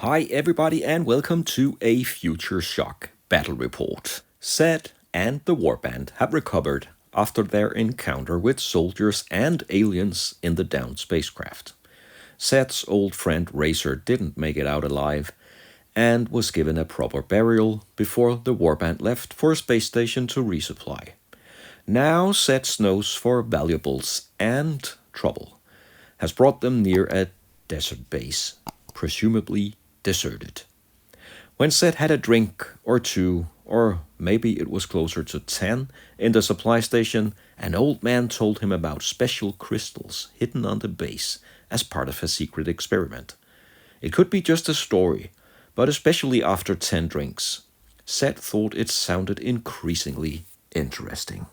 Hi everybody and welcome to a Futureshock battle report. Zed and the Warband have recovered after their encounter with soldiers and aliens in the downed spacecraft. Zed's old friend Razor didn't make it out alive and was given a proper burial before the Warband left for a space station to resupply. Now Zed's nose for valuables and trouble has brought them near a desert base, presumably deserted. When Zed had a drink or two, or maybe it was closer to 10, in the supply station, an old man told him about special crystals hidden on the base as part of a secret experiment. It could be just a story, but especially after 10 drinks, Zed thought it sounded increasingly interesting.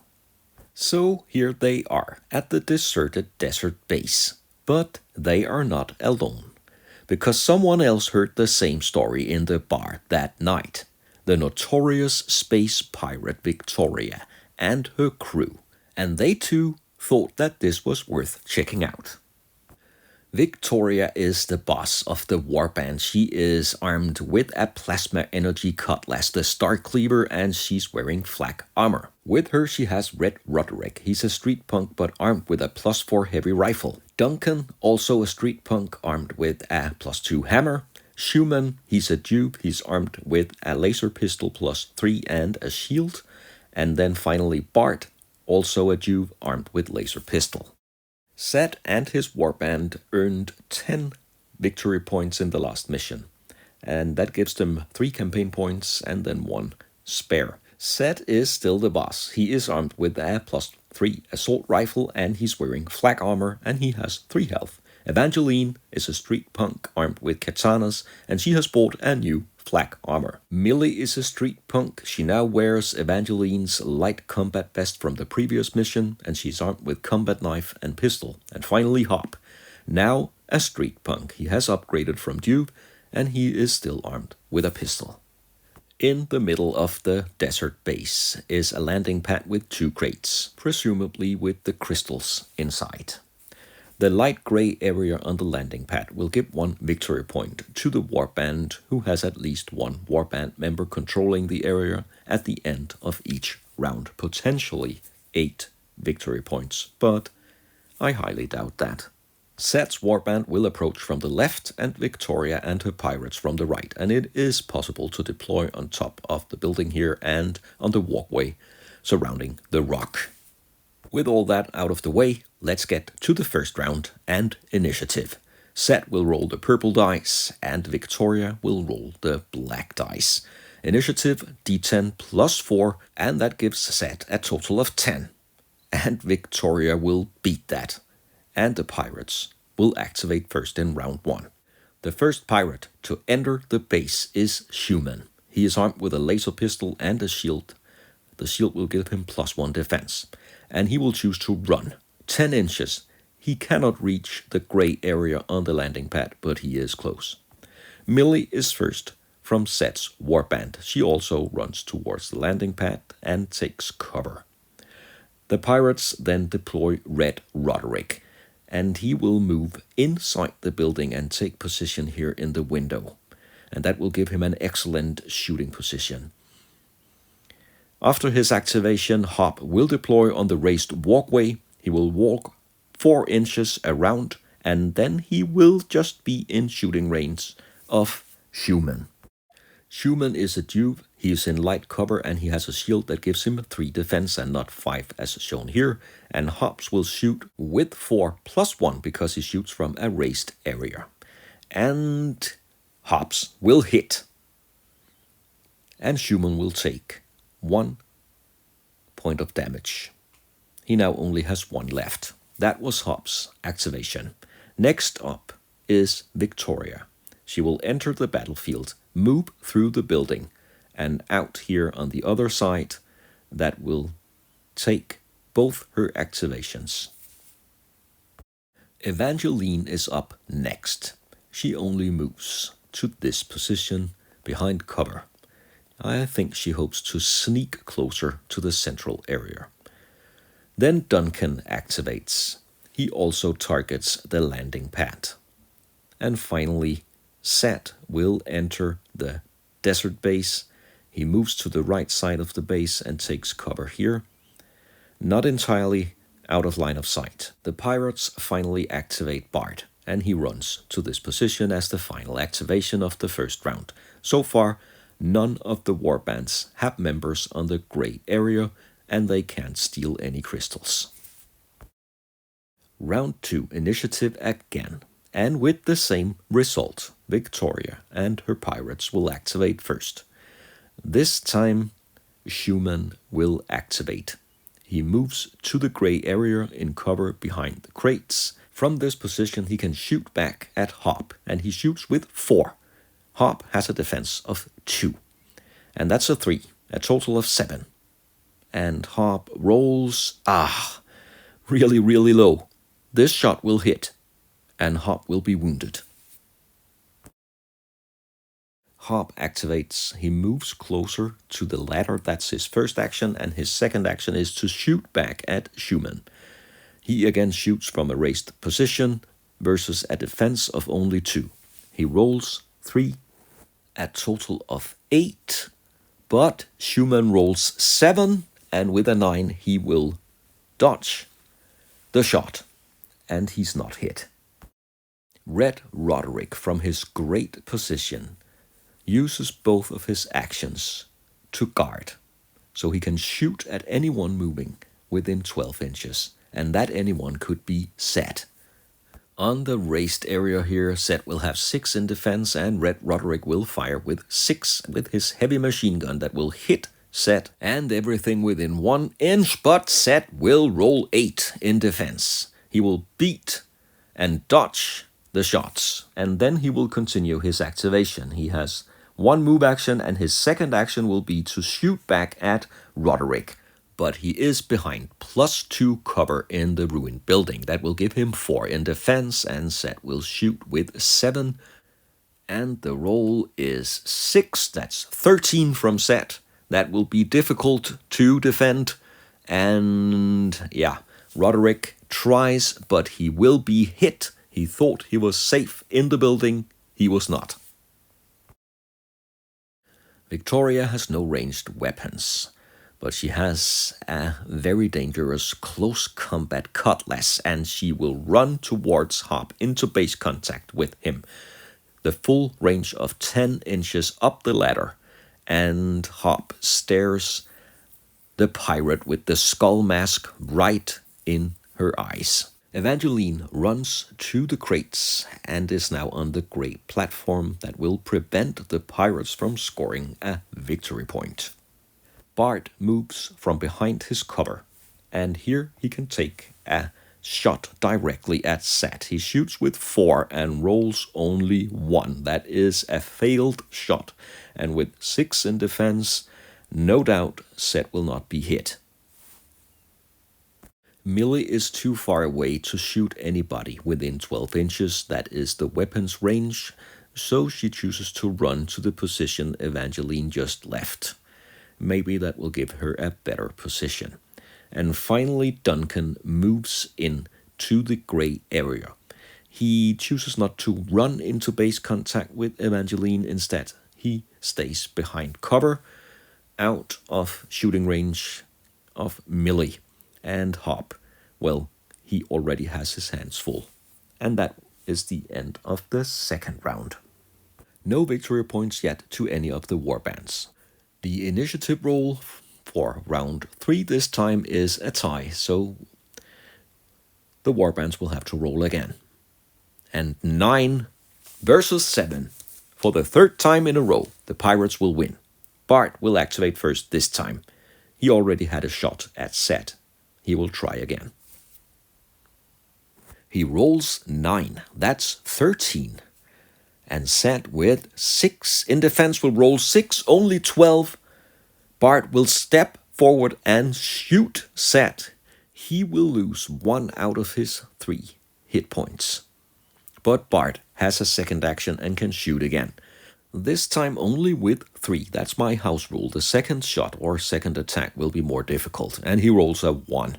So here they are at the deserted desert base, but they are not alone, because someone else heard the same story in the bar that night. The notorious space pirate Victoria and her crew, and they too thought that this was worth checking out. Victoria is the boss of the Warband. She is armed with a plasma energy cutlass, the Star Cleaver, and she's wearing Flak armor. With her she has Red Roderick. He's a street punk but armed with a +4 heavy rifle. Duncan, also a street punk armed with a +2 hammer. Schumann, he's a dupe. He's armed with a laser pistol +3 and a shield. And then finally Bart, also a dupe armed with laser pistol. Zed and his warband earned 10 victory points in the last mission, and that gives them 3 campaign points and then 1 spare. Zed is still the boss. He is armed with a +3 assault rifle and he's wearing Flak armor and he has 3 health. Evangeline is a street punk armed with Katanas and she has bought a new Flak armor. Millie is a street punk. She now wears Evangeline's light combat vest from the previous mission and she's armed with combat knife and pistol. And finally Hop, now a street punk. He has upgraded from dupe and he is still armed with a pistol. In the middle of the desert base is a landing pad with 2 crates, presumably with the crystals inside. The light gray area on the landing pad will give 1 victory point to the Warband, who has at least 1 Warband member controlling the area at the end of each round, potentially 8 victory points, but I highly doubt that. Zed's Warband will approach from the left and Victoria and her pirates from the right, and it is possible to deploy on top of the building here and on the walkway surrounding the rock. With all that out of the way, let's get to the first round and initiative. Zed will roll the purple dice and Victoria will roll the black dice. Initiative D10 +4, and that gives Zed a total of 10. And Victoria will beat that. And the pirates will activate first in round 1. The first pirate to enter the base is Schumann. He is armed with a laser pistol and a shield. The shield will give him +1 defense. And he will choose to run 10 inches. He cannot reach the gray area on the landing pad, but he is close. Millie is first from Zed's Warband. She also runs towards the landing pad and takes cover. The pirates then deploy Red Roderick, and he will move inside the building and take position here in the window. And that will give him an excellent shooting position. After his activation, Hop will deploy on the raised walkway. He will walk 4 inches around, and then he will just be in shooting range of Schumann. Schumann is a dupe. He is in light cover, and he has a shield that gives him 3 defense and not 5 as shown here. And Hops will shoot with 4 +1 because he shoots from a raised area. And Hops will hit. And Schumann will take 1 point of damage. He now only has 1 left. That was Hop's activation. Next up is Victoria. She will enter the battlefield, move through the building, and out here on the other side. That will take both her activations. Evangeline is up next. She only moves to this position behind cover. I think she hopes to sneak closer to the central area. Then Duncan activates. He also targets the landing pad. And finally, Set will enter the desert base. He moves to the right side of the base and takes cover here. Not entirely out of line of sight. The pirates finally activate Bart, and he runs to this position as the final activation of the first round. So far, none of the warbands have members on the gray area, and they can't steal any crystals. Round 2, initiative again, and with the same result. Victoria and her pirates will activate first. This time, Schumann will activate. He moves to the gray area in cover behind the crates. From this position, he can shoot back at Hop, and he shoots with 4. Hop has a defense of 2, and that's a 3, a total of 7. And Hop rolls, really, really low. This shot will hit, and Hop will be wounded. Hop activates. He moves closer to the ladder. That's his first action, and his second action is to shoot back at Schumann. He again shoots from a raised position versus a defense of only 2. He rolls 3, a total of 8, but Schumann rolls 7, and with a 9 he will dodge the shot, and he's not hit. Red Roderick, from his great position, uses both of his actions to guard, so he can shoot at anyone moving within 12 inches, and that anyone could be Set. On the raised area here, Set will have 6 in defense, and Red Roderick will fire with 6 with his heavy machine gun that will hit Set and everything within 1 inch, but Set will roll 8 in defense. He will beat and dodge the shots, and then he will continue his activation. He has 1 move action, and his second action will be to shoot back at Roderick. But he is behind +2 cover in the ruined building. That will give him 4 in defense, and Set will shoot with 7. And the roll is 6. That's 13 from Set. That will be difficult to defend. And yeah, Roderick tries, but he will be hit. He thought he was safe in the building. He was not. Victoria has no ranged weapons, but she has a very dangerous close combat cutlass, and she will run towards Hop into base contact with him. The full range of 10 inches up the ladder, and Hop stares the pirate with the skull mask right in her eyes. Evangeline runs to the crates and is now on the gray platform that will prevent the pirates from scoring a victory point. Bart moves from behind his cover, and here he can take a shot directly at Set. He shoots with 4 and rolls only 1. That is a failed shot, and with 6 in defense, no doubt Set will not be hit. Millie is too far away to shoot anybody within 12 inches. That is the weapon's range, so she chooses to run to the position Evangeline just left. Maybe that will give her a better position. And finally, Duncan moves in to the gray area. He chooses not to run into base contact with Evangeline. Instead, he stays behind cover, out of shooting range of Millie. And Hop, well, he already has his hands full. And that is the end of the second round. No victory points yet to any of the warbands. The initiative roll for round 3 this time is a tie, so the warbands will have to roll again. And 9 versus 7. For the 3rd time in a row, the pirates will win. Bart will activate first this time. He already had a shot at Set. He will try again. He rolls 9. That's 13. And Set with 6 in defense will roll 6, only 12. Bart will step forward and shoot Set. He will lose 1 out of his 3 hit points. But Bart has a second action and can shoot again. This time only with 3. That's my house rule. The second shot or second attack will be more difficult. And he rolls a 1.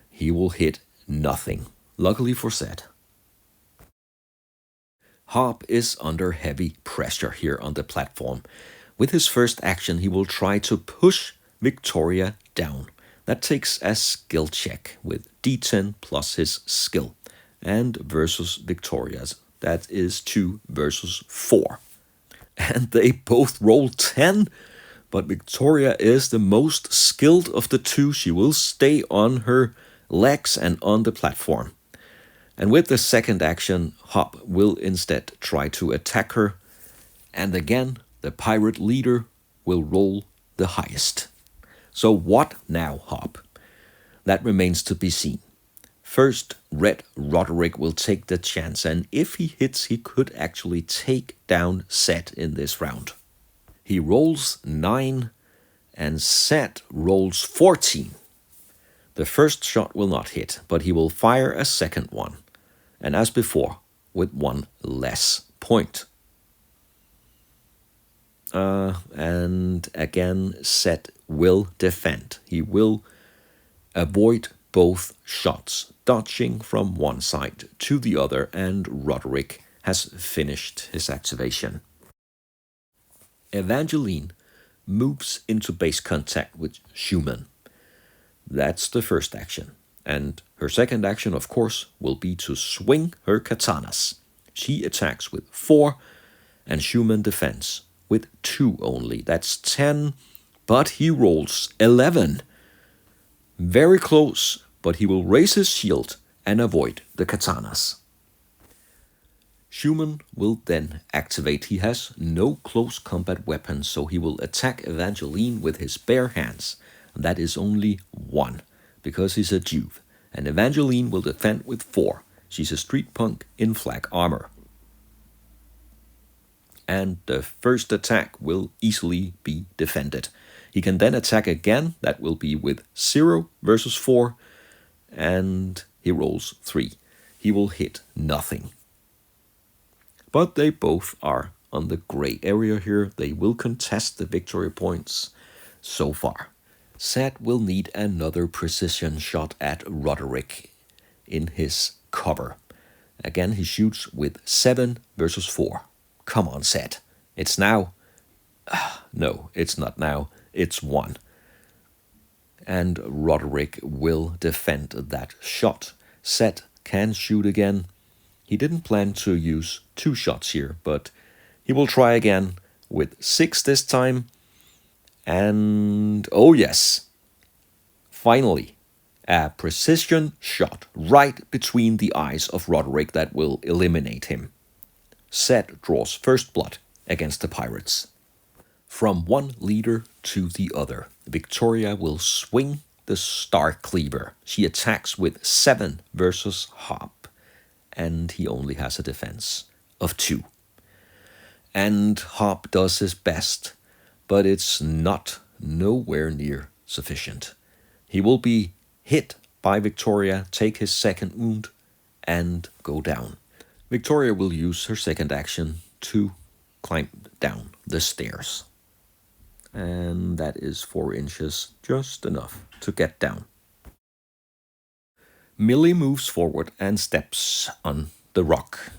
He will hit nothing. Luckily for Set. Hop is under heavy pressure here on the platform. With his first action, he will try to push Victoria down. That takes a skill check with D10 plus his skill. And versus Victoria's, that is 2 versus 4. And they both roll 10, but Victoria is the most skilled of the two. She will stay on her legs and on the platform. And with the second action, Hop will instead try to attack her. And again, the pirate leader will roll the highest. So what now, Hop? That remains to be seen. First, Red Roderick will take the chance, and if he hits, he could actually take down Set in this round. He rolls 9, and Set rolls 14. The first shot will not hit, but he will fire a second one, and as before, with 1 less point. And again, Set will defend. He will avoid both shots, dodging from one side to the other, and Roderick has finished his activation. Evangeline moves into base contact with Schumann. That's the first action. And her second action, of course, will be to swing her Katanas. She attacks with 4, and Schumann defends with 2 only. That's 10, but he rolls 11. Very close, but he will raise his shield and avoid the Katanas. Schumann will then activate. He has no close combat weapons, so he will attack Evangeline with his bare hands. And that is only 1, because he's a Juve. And Evangeline will defend with 4. She's a street punk in Flak armor. And the first attack will easily be defended. He can then attack again. That will be with 0 versus 4. And he rolls 3. He will hit nothing. But they both are on the gray area here. They will contest the victory points so far. Set will need another precision shot at Roderick in his cover. Again, he shoots with 7 versus 4. Come on, Set. It's now. No, it's not now. It's 1. And Roderick will defend that shot. Set can shoot again. He didn't plan to use 2 shots here, but he will try again with 6 this time. And oh yes, finally, a precision shot right between the eyes of Roderick that will eliminate him. Set draws first blood against the pirates. From one leader to the other, Victoria will swing the Star Cleaver. She attacks with 7 versus Hop, and he only has a defense of 2. And Hop does his best, but it's nowhere near sufficient. He will be hit by Victoria, take his second wound, and go down. Victoria will use her second action to climb down the stairs. And that is 4 inches, just enough to get down. Millie moves forward and steps on the rock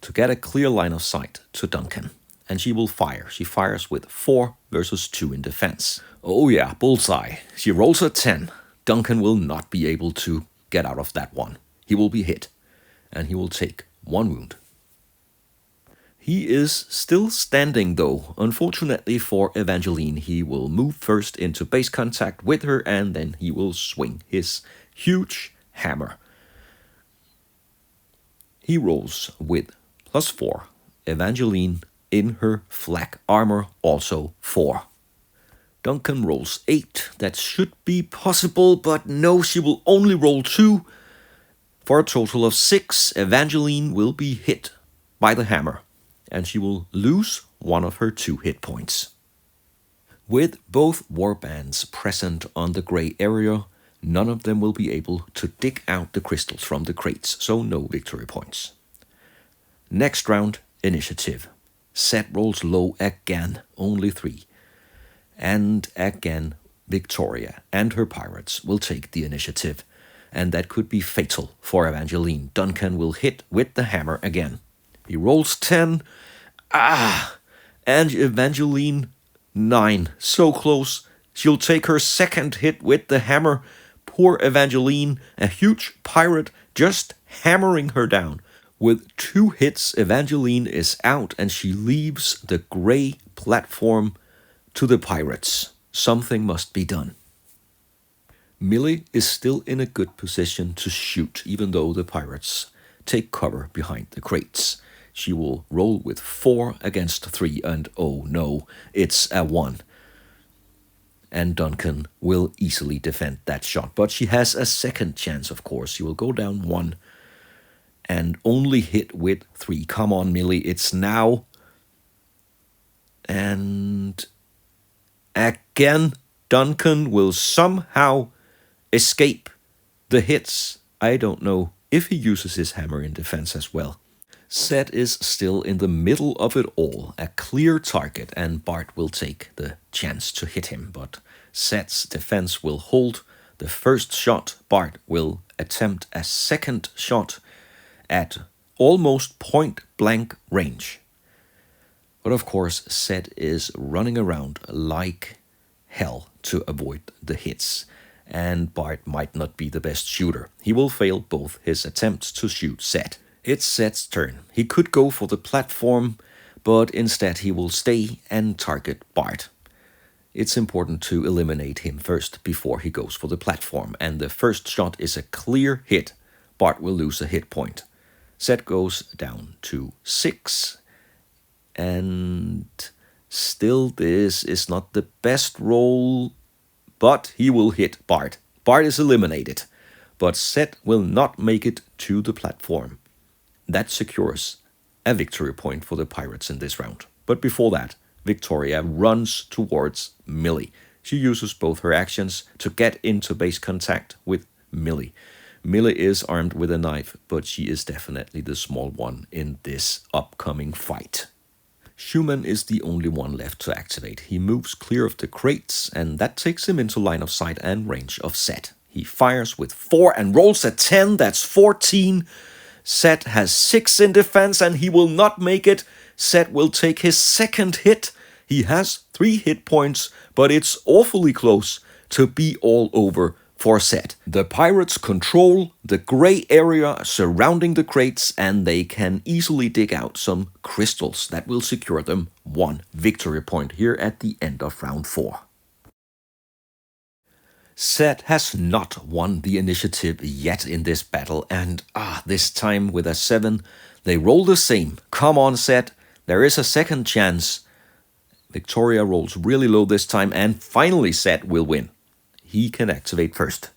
to get a clear line of sight to Duncan. And she will fire. She fires with 4 versus 2 in defense. Oh yeah, bullseye. She rolls a 10. Duncan will not be able to get out of that one. He will be hit, and he will take 1 wound. He is still standing though. Unfortunately for Evangeline, he will move first into base contact with her, and then he will swing his huge hammer. He rolls with +4. Evangeline in her flak armor also 4. Duncan rolls 8. That should be possible, but no, she will only roll 2. For a total of 6, Evangeline will be hit by the hammer, and she will lose 1 of her 2 hit points. With both warbands present on the gray area, none of them will be able to dig out the crystals from the crates, so no victory points. Next round, initiative. Set rolls low again, only 3. And again, Victoria and her pirates will take the initiative, and that could be fatal for Evangeline. Duncan will hit with the hammer again. He rolls 10. And Evangeline 9. So close. She'll take her second hit with the hammer. Poor Evangeline, a huge pirate just hammering her down. With 2 hits, Evangeline is out and she leaves the gray platform to the pirates. Something must be done. Millie is still in a good position to shoot, even though the pirates take cover behind the crates. She will roll with 4 against 3, and oh no, it's a 1. And Duncan will easily defend that shot. But she has a second chance, of course. She will go down 1 and only hit with 3. Come on, Millie, it's now. And again, Duncan will somehow escape the hits. I don't know if he uses his hammer in defense as well. Set is still in the middle of it all, a clear target, and Bart will take the chance to hit him, but Set's defense will hold the first shot. Bart will attempt a second shot at almost point-blank range. But of course, Set is running around like hell to avoid the hits, and Bart might not be the best shooter. He will fail both his attempts to shoot Set. It's Set's turn. He could go for the platform, but instead he will stay and target Bart. It's important to eliminate him first before he goes for the platform, and the first shot is a clear hit. Bart will lose a hit point. Set goes down to 6, and still this is not the best roll, but he will hit Bart. Bart is eliminated, but Set will not make it to the platform. That secures a victory point for the pirates in this round. But before that, Victoria runs towards Millie. She uses both her actions to get into base contact with Millie. Millie is armed with a knife, but she is definitely the small one in this upcoming fight. Schumann is the only one left to activate. He moves clear of the crates, and that takes him into line of sight and range of Set. He fires with 4 and rolls a 10, that's 14. Set has 6 in defense and he will not make it. Set will take his second hit. He has 3 hit points, but it's awfully close to be all over for Set. The pirates control the gray area surrounding the crates, and they can easily dig out some crystals that will secure them 1 victory point here at the end of round 4. Set has not won the initiative yet in this battle, and this time with a 7, they roll the same. Come on, Set, there is a second chance. Victoria rolls really low this time, and finally Set will win. He can activate first.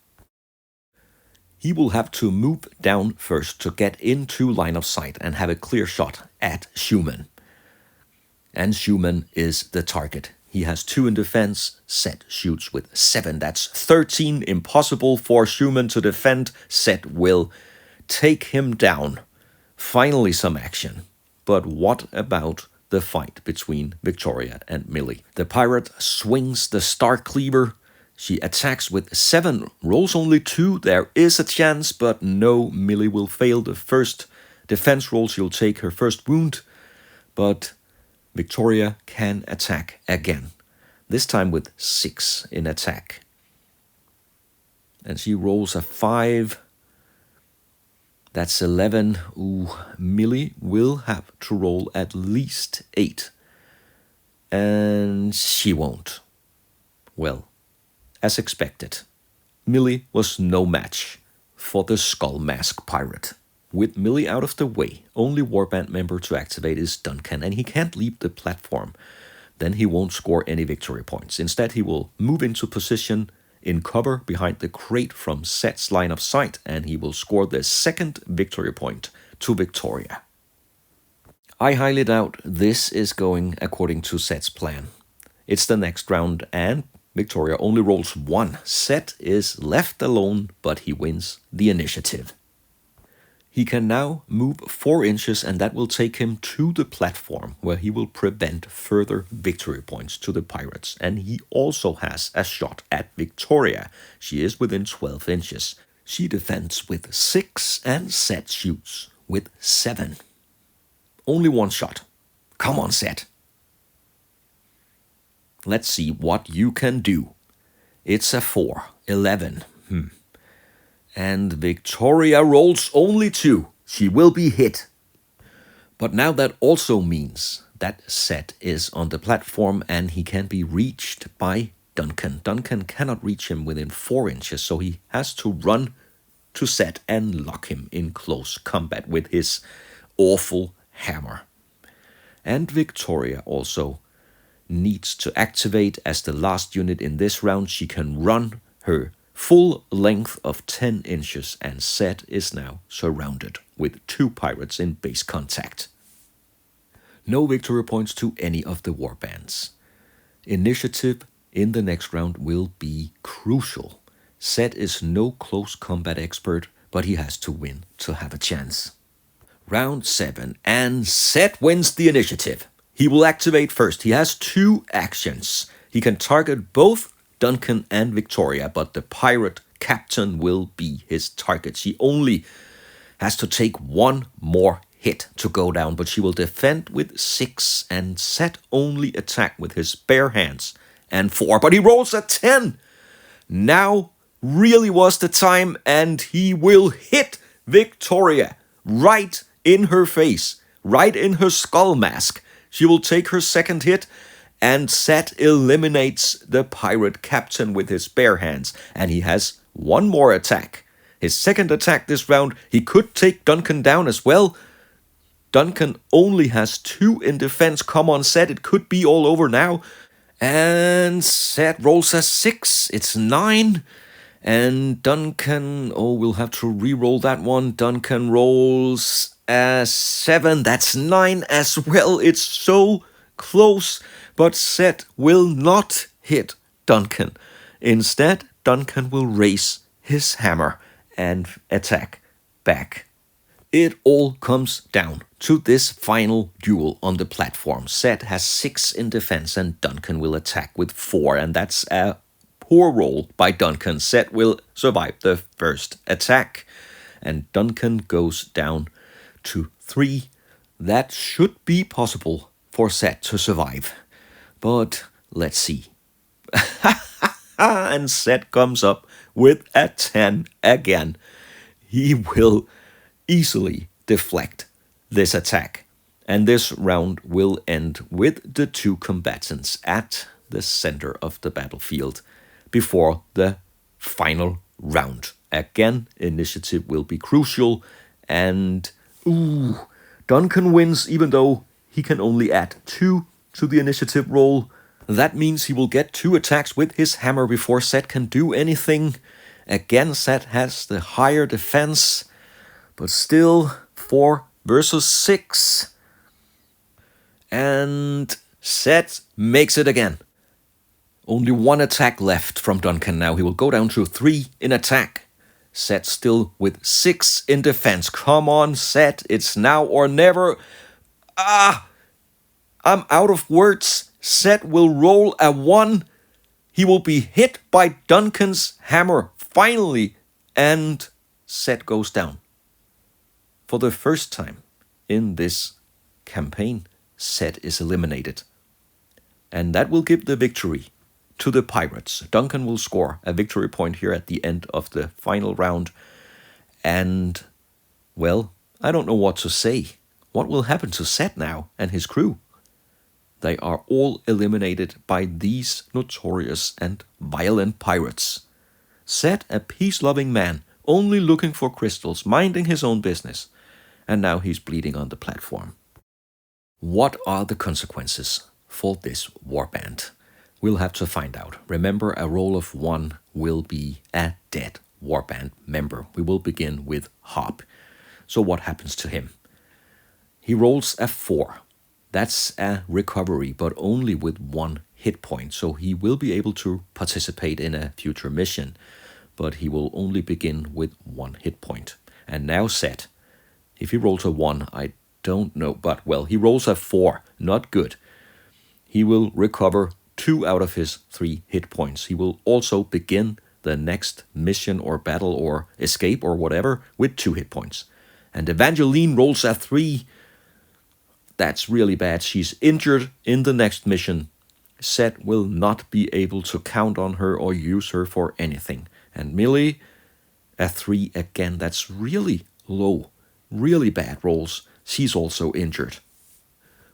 He will have to move down first to get into line of sight and have a clear shot at Schumann. And Schumann is the target. He has 2 in defense. Set shoots with 7. That's 13. Impossible for Schumann to defend. Set will take him down. Finally some action. But what about the fight between Victoria and Millie? The pirate swings the Star Cleaver. She attacks with 7, rolls only 2. There is a chance, but no, Millie will fail the first defense roll. She'll take her first wound, but Victoria can attack again, this time with 6 in attack. And she rolls a 5. That's 11. Ooh, Millie will have to roll at least 8. And she won't. Well, as expected, Millie was no match for the Skull Mask pirate. With Millie out of the way, only Warband member to activate is Duncan, and he can't leave the platform. Then he won't score any victory points. Instead, he will move into position in cover behind the crate from Set's line of sight, and he will score the second victory point to Victoria. I highly doubt this is going according to Set's plan. It's the next round, and Victoria only rolls 1. Set is left alone, but he wins the initiative. He can now move 4 inches, and that will take him to the platform, where he will prevent further victory points to the pirates. And he also has a shot at Victoria. She is within 12 inches. She defends with 6, and Set shoots with 7. Only one shot. Come on, Set. Let's see what you can do. It's a 4, 11. And Victoria rolls only 2. She will be hit. But now that also means that Set is on the platform and he can be reached by Duncan. Duncan cannot reach him within 4 inches, so he has to run to Set and lock him in close combat with his awful hammer. And Victoria also needs to activate as the last unit in this round. She can run her full length of 10 inches, and Set is now surrounded with 2 pirates in base contact. No victory points to any of the warbands. Initiative in the next round will be crucial. Set is no close combat expert, but he has to win to have a chance. Round 7, and Set wins the initiative. He will activate first. He has 2 actions. He can target both Duncan and Victoria, but the pirate captain will be his target. She only has to take 1 more hit to go down, but she will defend with 6 and Set only attack with his bare hands and 4. But he rolls a 10. Now really was the time, and he will hit Victoria right in her face, right in her skull mask. She will take her second hit, and Set eliminates the pirate captain with his bare hands, and he has 1 more attack. His second attack this round. He could take Duncan down as well. Duncan only has 2 in defense. Come on, Set, it could be all over now. And Set rolls a 6. It's 9. And Duncan, we'll have to re-roll that one. Duncan rolls a 7. That's 9 as well. It's so close. But Set will not hit Duncan. Instead, Duncan will raise his hammer and attack back. It all comes down to this final duel on the platform. Set has 6 in defense and Duncan will attack with 4, and that's a poor roll by Duncan. Set will survive the first attack, and Duncan goes down to 3. That should be possible for Set to survive, but let's see. And Set comes up with a 10 again. He will easily deflect this attack, and this round will end with the 2 combatants at the center of the battlefield before the final round. Again, initiative will be crucial, and Duncan wins even though he can only add 2 to the initiative roll. That means he will get 2 attacks with his hammer before Set can do anything. Again, Set has the higher defense, but still 4 versus 6. And Set makes it again. Only 1 attack left from Duncan now. He will go down to 3 in attack. Set still with 6 in defense. Come on, Set. It's now or never. I'm out of words. Set will roll a 1. He will be hit by Duncan's hammer finally, and Set goes down. For the first time in this campaign, Set is eliminated. And that will give the victory to the pirates. Duncan will score a victory point here at the end of the final round. And, well, I don't know what to say. What will happen to Set now and his crew? They are all eliminated by these notorious and violent pirates. Set, a peace-loving man, only looking for crystals, minding his own business. And now he's bleeding on the platform. What are the consequences for this warband? We'll have to find out. Remember, a roll of 1 will be a dead warband member. We will begin with Hop. So what happens to him? He rolls a 4. That's a recovery, but only with 1 hit point. So he will be able to participate in a future mission, but he will only begin with 1 hit point. And now Set. If he rolls a 1, I don't know, but well, he rolls a 4. Not good. He will recover 2 out of his 3 hit points. He will also begin the next mission or battle or escape or whatever with 2 hit points. And Evangeline rolls a 3. That's really bad. She's injured in the next mission. Set will not be able to count on her or use her for anything. And Millie, a 3 again. That's really low. Really bad rolls. She's also injured.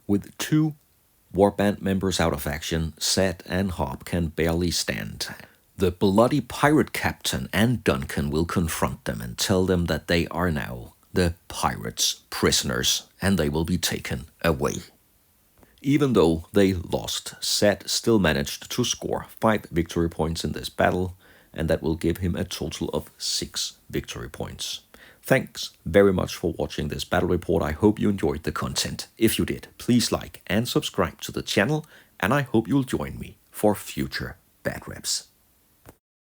With 2 Warband members out of action, Set and Hob can barely stand. The bloody pirate captain and Duncan will confront them and tell them that they are now the pirates' prisoners and they will be taken away. Even though they lost, Set still managed to score 5 victory points in this battle, and that will give him a total of 6 victory points. Thanks very much for watching this battle report. I hope you enjoyed the content. If you did, please like and subscribe to the channel, and I hope you'll join me for future bad reps.